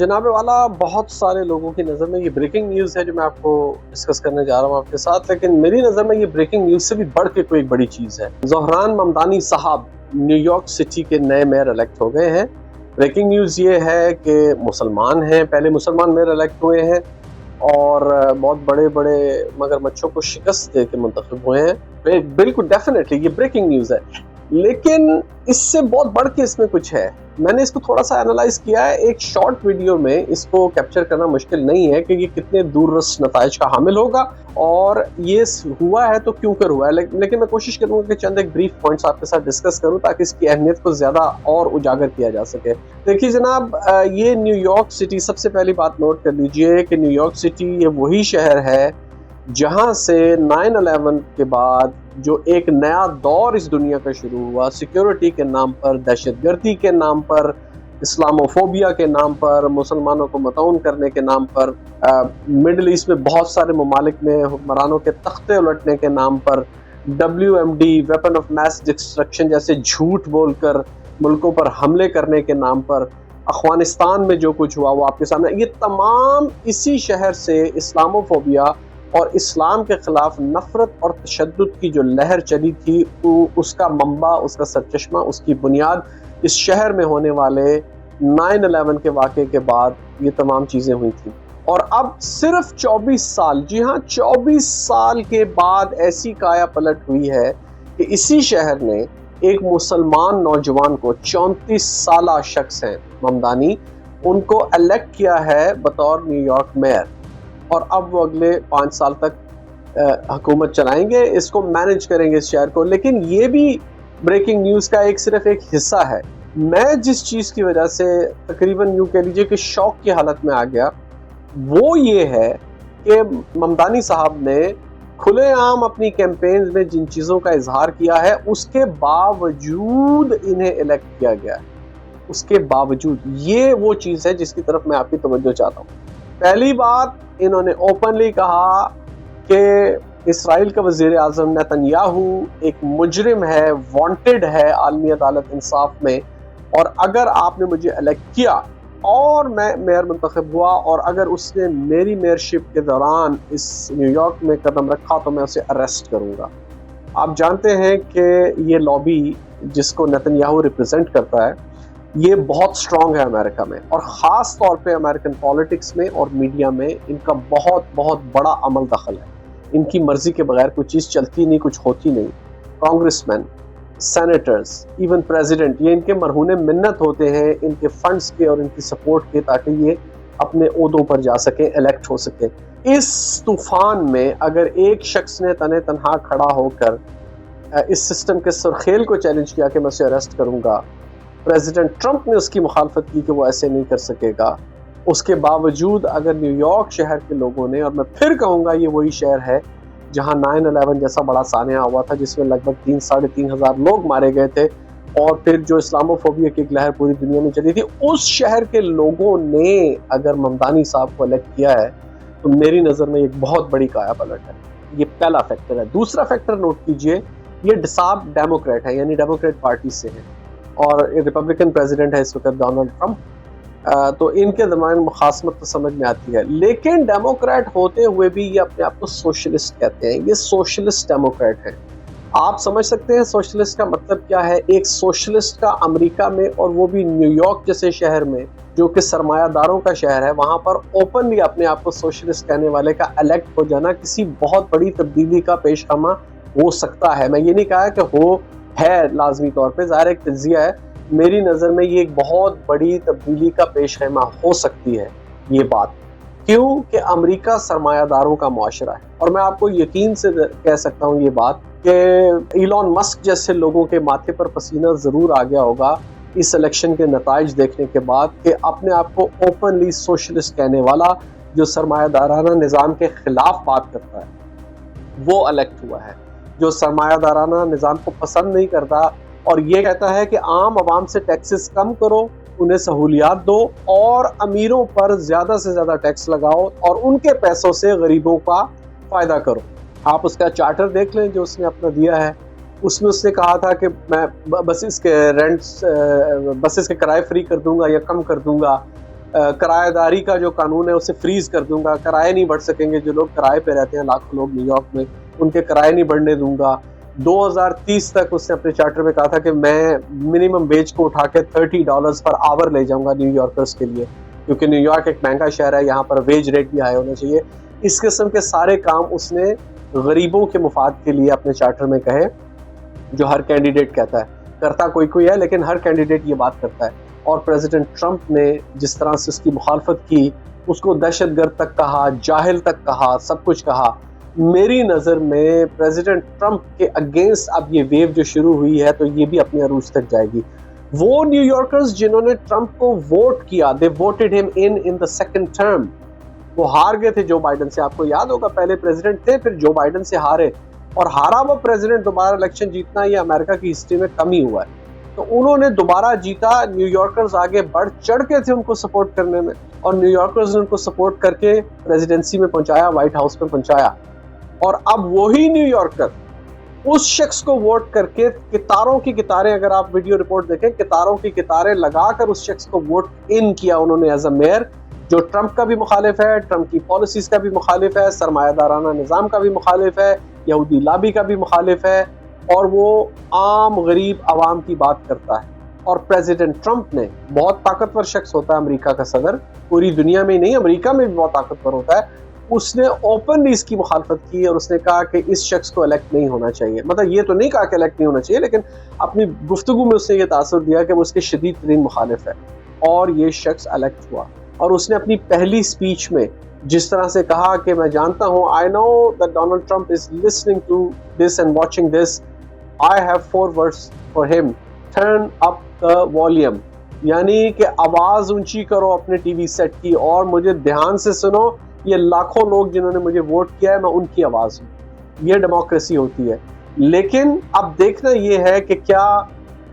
جناب والا، بہت سارے لوگوں کی نظر میں یہ بریکنگ نیوز ہے جو میں آپ کو ڈسکس کرنے جا رہا ہوں آپ کے ساتھ، لیکن میری نظر میں یہ بریکنگ نیوز سے بھی بڑھ کے کوئی ایک بڑی چیز ہے۔ زہران ممدانی صاحب نیو یارک سٹی کے نئے میئر الیکٹ ہو گئے ہیں۔ بریکنگ نیوز یہ ہے کہ مسلمان ہیں، پہلے مسلمان میئر الیکٹ ہوئے ہیں اور بہت بڑے بڑے مگر مچھوں کو شکست دے کے منتخب ہوئے ہیں۔ بالکل ڈیفینیٹلی یہ بریکنگ نیوز ہے، لیکن اس سے بہت بڑھ کے اس میں کچھ ہے۔ میں نے اس کو تھوڑا سا اینالائز کیا ہے، ایک شارٹ ویڈیو میں اس کو کیپچر کرنا مشکل نہیں ہے کہ یہ کتنے دور رس نتائج کا حامل ہوگا اور یہ ہوا ہے تو کیوں کر ہوا ہے، لیکن میں کوشش کروں گا کہ چند ایک بریف پوائنٹس آپ کے ساتھ ڈسکس کروں تاکہ اس کی اہمیت کو زیادہ اور اجاگر کیا جا سکے۔ دیکھیے جناب، یہ نیو یارک سٹی، سب سے پہلی بات نوٹ کر لیجئے کہ نیو یارک سٹی یہ وہی شہر ہے جہاں سے 9/11 کے بعد جو ایک نیا دور اس دنیا کا شروع ہوا، سیکیورٹی کے نام پر، دہشت گردی کے نام پر، اسلاموفوبیا کے نام پر، مسلمانوں کو مطعون کرنے کے نام پر، مڈل ایسٹ میں بہت سارے ممالک میں حکمرانوں کے تختے الٹنے کے نام پر، WMD weapon of mass destruction جیسے جھوٹ بول کر ملکوں پر حملے کرنے کے نام پر، افغانستان میں جو کچھ ہوا وہ آپ کے سامنے، یہ تمام اسی شہر سے اسلاموفوبیا اور اسلام کے خلاف نفرت اور تشدد کی جو لہر چلی تھی اس کا منبع، اس کا سرچشمہ، اس کی بنیاد اس شہر میں ہونے والے 9/11 کے واقعے کے بعد یہ تمام چیزیں ہوئی تھیں۔ اور اب صرف 24 سال، جی ہاں 24 سال کے بعد ایسی کایا پلٹ ہوئی ہے کہ اسی شہر نے ایک مسلمان نوجوان کو، 34 سالہ شخص ہیں ممدانی، ان کو الیکٹ کیا ہے بطور نیو یارک میئر، اور اب وہ اگلے 5 سال تک حکومت چلائیں گے، اس کو مینج کریں گے اس شہر کو۔ لیکن یہ بھی بریکنگ نیوز کا صرف ایک حصہ ہے۔ میں جس چیز کی وجہ سے تقریباً یوں کہہ لیجیے کہ شوق کی حالت میں آ گیا، وہ یہ ہے کہ ممدانی صاحب نے کھلے عام اپنی کیمپینز میں جن چیزوں کا اظہار کیا ہے اس کے باوجود انہیں الیکٹ کیا گیا ہے۔ اس کے باوجود یہ وہ چیز ہے جس کی طرف میں آپ کی توجہ چاہتا ہوں۔ پہلی بات، انہوں نے اوپنلی کہا کہ اسرائیل کا وزیر اعظم نیتن یاہو ایک مجرم ہے، وانٹڈ ہے عالمی عدالت انصاف میں، اور اگر آپ نے مجھے الیکٹ کیا اور میں میئر منتخب ہوا اور اگر اس نے میری میئرشپ کے دوران اس نیو یارک میں قدم رکھا تو میں اسے اریسٹ کروں گا۔ آپ جانتے ہیں کہ یہ لابی جس کو نیتن یاہو ریپرزینٹ کرتا ہے یہ بہت سٹرونگ ہے امریکہ میں، اور خاص طور پہ امریکن پالیٹکس میں اور میڈیا میں ان کا بہت بہت بڑا عمل دخل ہے۔ ان کی مرضی کے بغیر کوئی چیز چلتی نہیں، کچھ ہوتی نہیں۔ کانگریس مین، سینیٹرز، ایون پریزیڈنٹ، یہ ان کے مرہون منت ہوتے ہیں ان کے فنڈز کے اور ان کی سپورٹ کے، تاکہ یہ اپنے عہدوں پر جا سکیں، الیکٹ ہو سکیں۔ اس طوفان میں اگر ایک شخص نے تنہا کھڑا ہو کر اس سسٹم کے سرخیل کو چیلنج کیا کہ میں اسے اریسٹ کروں گا، پریزیڈنٹ ٹرمپ نے اس کی مخالفت کی کہ وہ ایسے نہیں کر سکے گا، اس کے باوجود اگر نیو یارک شہر کے لوگوں نے، اور میں پھر کہوں گا یہ وہی شہر ہے جہاں 9/11 جیسا بڑا سانحہ ہوا تھا جس میں لگ بھگ 3-3.5 ہزار لوگ مارے گئے تھے، اور پھر جو اسلاموفوبیا کی ایک لہر پوری دنیا میں چلی تھی، اس شہر کے لوگوں نے اگر ممدانی صاحب کو الیکٹ کیا ہے تو میری نظر میں ایک بہت بڑی کایا پلٹ ہے۔ یہ پہلا فیکٹر ہے۔ دوسرا فیکٹر نوٹ کیجئے، یہ ڈساب ڈیموکریٹ ہے، یعنی ڈیموکریٹ پارٹی سے ہے، اور ریپبلکن پریزیڈنٹ ہے اس وقت ڈونلڈ ٹرمپ، تو ان کے درمیان مخاصمت تو سمجھ میں آتی ہے، لیکن ڈیموکریٹ ہوتے ہوئے بھی یہ اپنے آپ کو سوشلسٹ کہتے ہیں۔ یہ سوشلسٹ ڈیموکریٹ ہیں۔ آپ سمجھ سکتے ہیں سوشلسٹ کا مطلب کیا ہے؟ ایک سوشلسٹ کا امریکہ میں، اور وہ بھی نیو یارک جیسے شہر میں جو کہ سرمایہ داروں کا شہر ہے، وہاں پر اوپنلی اپنے آپ کو سوشلسٹ کہنے والے کا الیکٹ ہو جانا کسی بہت بڑی تبدیلی کا پیش خیمہ ہو سکتا ہے۔ میں یہ نہیں کہا کہ ہو ہے لازمی طور پہ، ظاہر ایک تجزیہ ہے، میری نظر میں یہ ایک بہت بڑی تبدیلی کا پیش خیمہ ہو سکتی ہے یہ بات۔ کیوں کہ امریکہ سرمایہ داروں کا معاشرہ ہے، اور میں آپ کو یقین سے کہہ سکتا ہوں یہ بات کہ ایلون مسک جیسے لوگوں کے ماتھے پر پسینہ ضرور آ گیا ہوگا اس الیکشن کے نتائج دیکھنے کے بعد کہ اپنے آپ کو اوپنلی سوشلسٹ کہنے والا، جو سرمایہ دارانہ نظام کے خلاف بات کرتا ہے، وہ الیکٹ ہوا ہے۔ جو سرمایہ دارانہ نظام کو پسند نہیں کرتا اور یہ کہتا ہے کہ عام عوام سے ٹیکسز کم کرو، انہیں سہولیات دو، اور امیروں پر زیادہ سے زیادہ ٹیکس لگاؤ اور ان کے پیسوں سے غریبوں کا فائدہ کرو۔ آپ اس کا چارٹر دیکھ لیں جو اس نے اپنا دیا ہے، اس میں اس نے کہا تھا کہ میں بسز کے کرائے فری کر دوں گا یا کم کر دوں گا، کرایہ داری کا جو قانون ہے اسے فریز کر دوں گا، کرائے نہیں بڑھ سکیں گے، جو لوگ کرائے پہ رہتے ہیں لاکھوں لوگ نیو یارک میں ان کے کرائے نہیں بڑھنے دوں گا۔ 2030 تک اس نے اپنے چارٹر میں کہا تھا کہ میں منیمم ویج کو اٹھا کے $30 پر آور لے جاؤں گا نیو یارکرز کے لیے، کیونکہ نیو یارک ایک مہنگا شہر ہے، یہاں پر ویج ریٹ بھی ہائی ہونا چاہیے۔ اس قسم کے سارے کام اس نے غریبوں کے مفاد کے لیے اپنے چارٹر میں کہے، جو ہر کینڈیڈیٹ کہتا ہے، کرتا کوئی ہے لیکن ہر کینڈیڈیٹ یہ بات کرتا ہے۔ اور پریزیڈنٹ ٹرمپ نے جس طرح سے اس کی مخالفت کی، اس کو دہشت گرد تک کہا، جاہل تک کہا، سب کچھ کہا۔ میری نظر میں پریزیڈنٹ ٹرمپ کے اگینسٹ اب یہ ویو جو شروع ہوئی ہے تو یہ بھی اپنے عروج تک جائے گی۔ وہ نیو یارکرز جنہوں نے ٹرمپ کو ووٹ کیا، they voted him in the second term، وہ ہار گئے تھے جو بائیڈن سے، آپ کو یاد ہوگا پہلے پریزیڈنٹ تھے پھر جو بائیڈن سے ہارے، اور ہارا وہ پریزیڈنٹ دوبارہ الیکشن جیتنا یہ امریکہ کی ہسٹری میں کم ہی ہوا ہے، تو انہوں نے دوبارہ جیتا۔ نیو یارکرز آگے بڑھ چڑھ کے تھے ان کو سپورٹ کرنے میں، اور نیو یارکرز نے ان کو سپورٹ کر کے پریزیڈنسی میں پہنچایا، وائٹ ہاؤس میں پہنچایا۔ اور اب وہی نیو یارکر اس شخص کو ووٹ کر کے قطاروں کی قطاریں، اگر آپ ویڈیو رپورٹ دیکھیں، قطاروں کی قطاریں لگا کر اس شخص کو ووٹ ان کیا انہوں نے ایز اے میئر، جو ٹرمپ کا بھی مخالف ہے، ٹرمپ کی پالیسیز کا بھی مخالف ہے، سرمایہ دارانہ نظام کا بھی مخالف ہے، یہودی لابی کا بھی مخالف ہے، اور وہ عام غریب عوام کی بات کرتا ہے۔ اور پریزیڈنٹ ٹرمپ نے، بہت طاقتور شخص ہوتا ہے امریکہ کا صدر، پوری دنیا میں ہی نہیں امریکہ میں بھی بہت طاقتور ہوتا ہے، اس نے اوپنلی اس کی مخالفت کی اور اس نے کہا کہ اس شخص کو الیکٹ نہیں ہونا چاہیے۔ مطلب یہ تو نہیں کہا کہ الیکٹ نہیں ہونا چاہیے، لیکن اپنی گفتگو میں اس نے یہ تاثر دیا کہ وہ اس کے شدید ترین مخالف ہے، اور یہ شخص الیکٹ ہوا۔ اور اس نے اپنی پہلی سپیچ میں جس طرح سے کہا کہ میں جانتا ہوں، I know that Donald Trump is listening to this and watching this, I have 4 words for him: turn up the volume، یعنی کہ آواز اونچی کرو اپنے ٹی وی سیٹ کی اور مجھے دھیان سے سنو، یہ لاکھوں لوگ جنہوں نے مجھے ووٹ کیا ہے میں ان کی آواز ہوں۔ یہ ڈیموکریسی ہوتی ہے۔ لیکن اب دیکھنا یہ ہے کہ کیا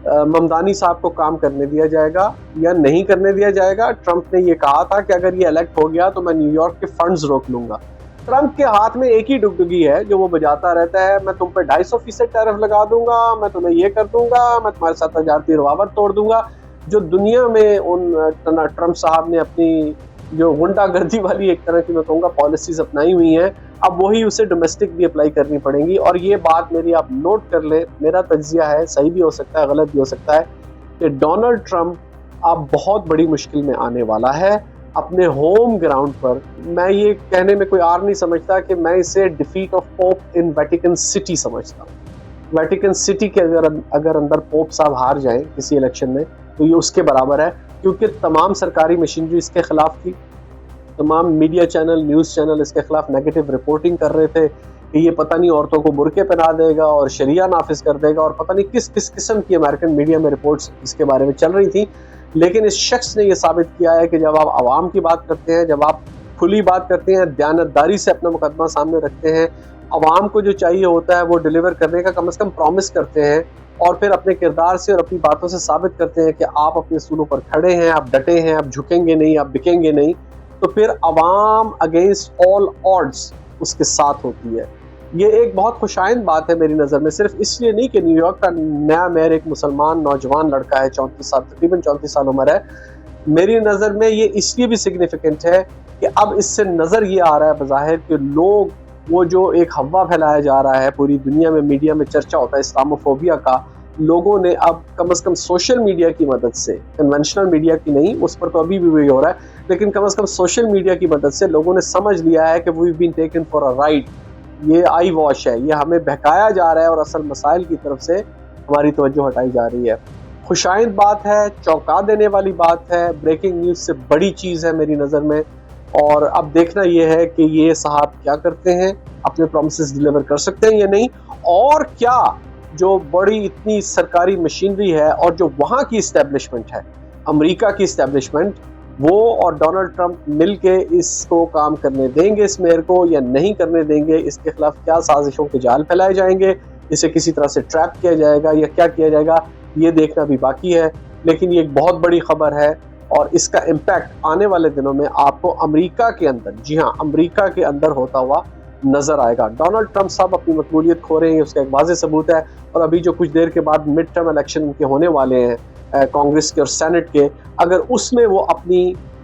ممدانی صاحب کو کام کرنے دیا جائے گا یا نہیں کرنے دیا جائے گا۔ ٹرمپ نے یہ کہا تھا کہ اگر یہ الیکٹ ہو گیا تو میں نیو یارک کے فنڈز روک لوں گا۔ ٹرمپ کے ہاتھ میں ایک ہی ڈگڈگی ہے جو وہ بجاتا رہتا ہے، میں تم پہ 250% ٹیرف لگا دوں گا، میں تمہیں یہ کر دوں گا، میں تمہارے ساتھ تجارتی روابط توڑ دوں گا۔ جو دنیا میں ان ٹرمپ صاحب نے اپنی جو غنڈہ گردی والی ایک طرح کی میں کہوں گا پالیسیز اپنائی ہوئی ہیں، اب وہی اسے ڈومیسٹک بھی اپلائی کرنی پڑیں گی۔ اور یہ بات میری آپ نوٹ کر لیں، میرا تجزیہ ہے، صحیح بھی ہو سکتا ہے غلط بھی ہو سکتا ہے، کہ ڈونلڈ ٹرمپ اب بہت بڑی مشکل میں آنے والا ہے اپنے ہوم گراؤنڈ پر۔ میں یہ کہنے میں کوئی آر نہیں سمجھتا کہ میں اسے defeat of pope in Vatican City سمجھتا ہوں۔ ویٹیکن سٹی کے اگر اندر پوپ صاحب ہار جائیں کسی الیکشن میں تو یہ اس کے برابر ہے، کیونکہ تمام سرکاری مشینری اس کے خلاف تھی، تمام میڈیا چینل، نیوز چینل اس کے خلاف نیگیٹو رپورٹنگ کر رہے تھے کہ یہ پتہ نہیں عورتوں کو برقعے پہنا دے گا اور شریعہ نافذ کر دے گا، اور پتہ نہیں کس کس قسم کی امریکن میڈیا میں رپورٹس اس کے بارے میں چل رہی تھیں۔ لیکن اس شخص نے یہ ثابت کیا ہے کہ جب آپ عوام کی بات کرتے ہیں، جب آپ کھلی بات کرتے ہیں، دیانتداری سے اپنا مقدمہ سامنے رکھتے ہیں، عوام کو جو چاہیے ہوتا ہے وہ ڈیلیور کرنے کا کم از کم پرومس کرتے ہیں، اور پھر اپنے کردار سے اور اپنی باتوں سے ثابت کرتے ہیں کہ آپ اپنے اصولوں پر کھڑے ہیں، آپ ڈٹے ہیں، آپ جھکیں گے نہیں، آپ بکیں گے نہیں، تو پھر عوام اگینسٹ آل آڈز اس کے ساتھ ہوتی ہے۔ یہ ایک بہت خوشائند بات ہے میری نظر میں، صرف اس لیے نہیں کہ نیو یارک کا نیا میئر ایک مسلمان نوجوان لڑکا ہے، 34 سال، تقریباً 34 سال عمر ہے۔ میری نظر میں یہ اس لیے بھی سگنیفیکنٹ ہے کہ اب اس سے نظر یہ آ رہا ہے بظاہر کہ لوگ، وہ جو ایک ہوا پھیلایا جا رہا ہے پوری دنیا میں، میڈیا میں چرچا ہوتا ہے اسلاموفوبیا کا، لوگوں نے اب کم از کم سوشل میڈیا کی مدد سے، کنونشنل میڈیا کی نہیں، اس پر تو ابھی بھی وہی ہو رہا ہے، لیکن کم از کم سوشل میڈیا کی مدد سے لوگوں نے سمجھ لیا ہے کہ we been taken for a ride, یہ آئی واش ہے، یہ ہمیں بہکایا جا رہا ہے اور اصل مسائل کی طرف سے ہماری توجہ ہٹائی جا رہی ہے۔ خوشائند بات ہے، چونکا دینے والی بات ہے، بریکنگ نیوز سے بڑی چیز ہے میری نظر میں، اور اب دیکھنا یہ ہے کہ یہ صاحب کیا کرتے ہیں، اپنے پرومسز ڈیلیور کر سکتے ہیں یا نہیں، اور کیا جو بڑی اتنی سرکاری مشینری ہے اور جو وہاں کی اسٹیبلشمنٹ ہے، امریکہ کی اسٹیبلشمنٹ، وہ اور ڈونلڈ ٹرمپ مل کے اس کو کام کرنے دیں گے اس میئر کو یا نہیں کرنے دیں گے، اس کے خلاف کیا سازشوں کے جال پھیلائے جائیں گے، اسے کسی طرح سے ٹریپ کیا جائے گا یا کیا کیا جائے گا، یہ دیکھنا بھی باقی ہے۔ لیکن یہ ایک بہت بڑی خبر ہے اور اس کا امپیکٹ آنے والے دنوں میں آپ کو امریکہ کے اندر، جی ہاں امریکہ کے اندر ہوتا ہوا نظر آئے گا۔ ڈونلڈ ٹرمپ صاحب اپنی مقبولیت کھو رہے ہیں، اس کا ایک واضح ثبوت ہے، اور ابھی جو کچھ دیر کے بعد مڈ ٹرم الیکشن کے ہونے والے ہیں کانگریس کے اور سینٹ کے، اگر اس میں وہ اپنی